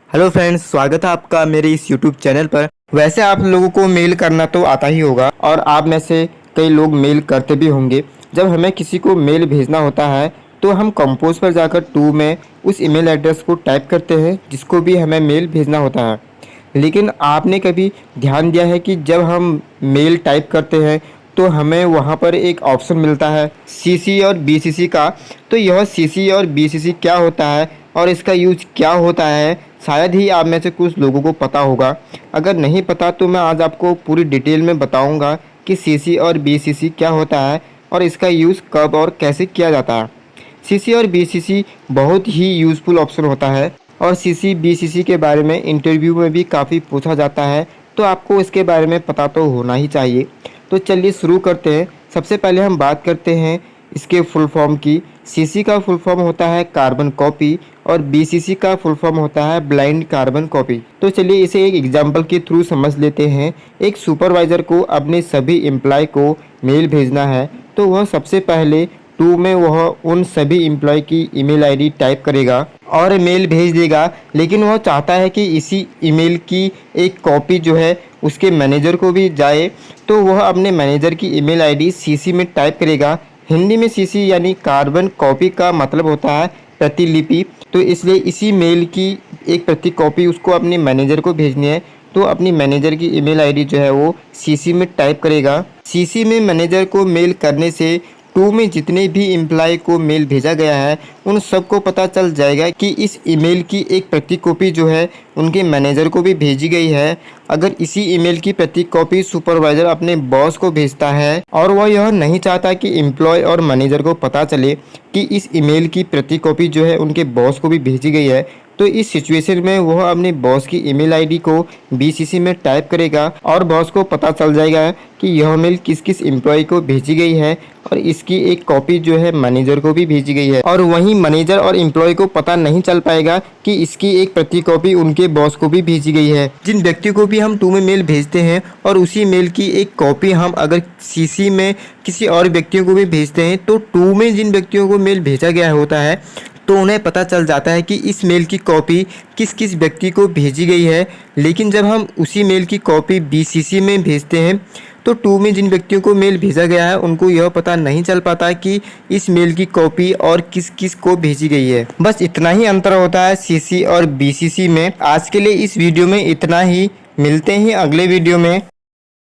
Hello friends, स्वागत है आपका मेरे इस यूट्यूब चैनल पर। वैसे आप लोगों को मेल करना तो आता ही होगा और आप में से कई लोग मेल करते भी होंगे। जब हमें किसी को मेल भेजना होता है तो हम कंपोज पर जाकर टू में उस ईमेल एड्रेस को टाइप करते हैं जिसको भी हमें मेल भेजना होता है। लेकिन आपने कभी ध्यान दिया है कि जब हम मेल टाइप करते हैं तो हमें वहाँ पर एक ऑप्शन मिलता है सीसी और बीसीसी का। तो यह सीसी और बीसीसी क्या होता है और इसका यूज क्या होता है, शायद ही आप में से कुछ लोगों को पता होगा। अगर नहीं पता तो मैं आज आपको पूरी डिटेल में बताऊंगा कि सीसी और बीसीसी क्या होता है और इसका यूज़ कब और कैसे किया जाता है। सीसी और बीसीसी बहुत ही यूज़फुल ऑप्शन होता है और सीसी बीसीसी के बारे में इंटरव्यू में भी काफ़ी पूछा जाता है, तो आपको इसके बारे में पता तो होना ही चाहिए। तो चलिए शुरू करते हैं। सबसे पहले हम बात करते हैं इसके फुल फॉर्म की। सीसी का फुल फॉर्म होता है कार्बन कॉपी और बीसीसी का फुल फॉर्म होता है ब्लाइंड कार्बन कॉपी। तो चलिए इसे एक एग्जांपल के थ्रू समझ लेते हैं। एक सुपरवाइज़र को अपने सभी एम्प्लॉय को मेल भेजना है तो वह सबसे पहले टू में वह उन सभी एम्प्लॉय की ईमेल आईडी टाइप करेगा और मेल भेज देगा। लेकिन वह चाहता है कि इसी ईमेल की एक कॉपी जो है उसके मैनेजर को भी जाए, तो वह अपने मैनेजर की ईमेल आईडी सीसी में टाइप करेगा। हिंदी में सीसी यानी कार्बन कॉपी का मतलब होता है प्रतिलिपि। तो इसलिए इसी मेल की एक प्रति कॉपी उसको अपने मैनेजर को भेजनी है, तो अपनी मैनेजर की ईमेल आईडी जो है वो सीसी में टाइप करेगा। सीसी में मैनेजर को मेल करने से टू में जितने भी एम्प्लॉय को मेल भेजा गया है उन सबको पता चल जाएगा कि इस ईमेल की एक प्रति कॉपी जो है उनके मैनेजर को भी भेजी गई है। अगर इसी ईमेल की प्रति कॉपी सुपरवाइज़र अपने बॉस को भेजता है और वह यह नहीं चाहता कि एम्प्लॉय और मैनेजर को पता चले कि इस ईमेल की प्रति कॉपी जो है उनके बॉस को भी भेजी गई है, तो इस सिचुएशन में वह अपने बॉस की ईमेल आईडी को बीसीसी में टाइप करेगा और बॉस को पता चल जाएगा कि यह मेल किस किस एम्प्लॉय को भेजी गई है और इसकी एक कॉपी जो है मैनेजर को भी भेजी गई है। और वहीं मैनेजर और एम्प्लॉय को पता नहीं चल पाएगा कि इसकी एक प्रति कॉपी उनके बॉस को भी भेजी गई है। जिन व्यक्ति को भी हम टू में मेल भेजते हैं और उसी मेल की एक कॉपी हम अगर सीसी में किसी और व्यक्तियों को भी भेजते हैं तो टू में जिन व्यक्तियों को मेल भेजा गया होता है तो उन्हें पता चल जाता है कि इस मेल की कॉपी किस किस व्यक्ति को भेजी गई है। लेकिन जब हम उसी मेल की कॉपी बीसीसी में भेजते हैं तो टू में जिन व्यक्तियों को मेल भेजा गया है उनको यह पता नहीं चल पाता कि इस मेल की कॉपी और किस किस को भेजी गई है। बस इतना ही अंतर होता है सीसी और बीसीसी में। आज के लिए इस वीडियो में इतना ही, मिलते हैं अगले वीडियो में।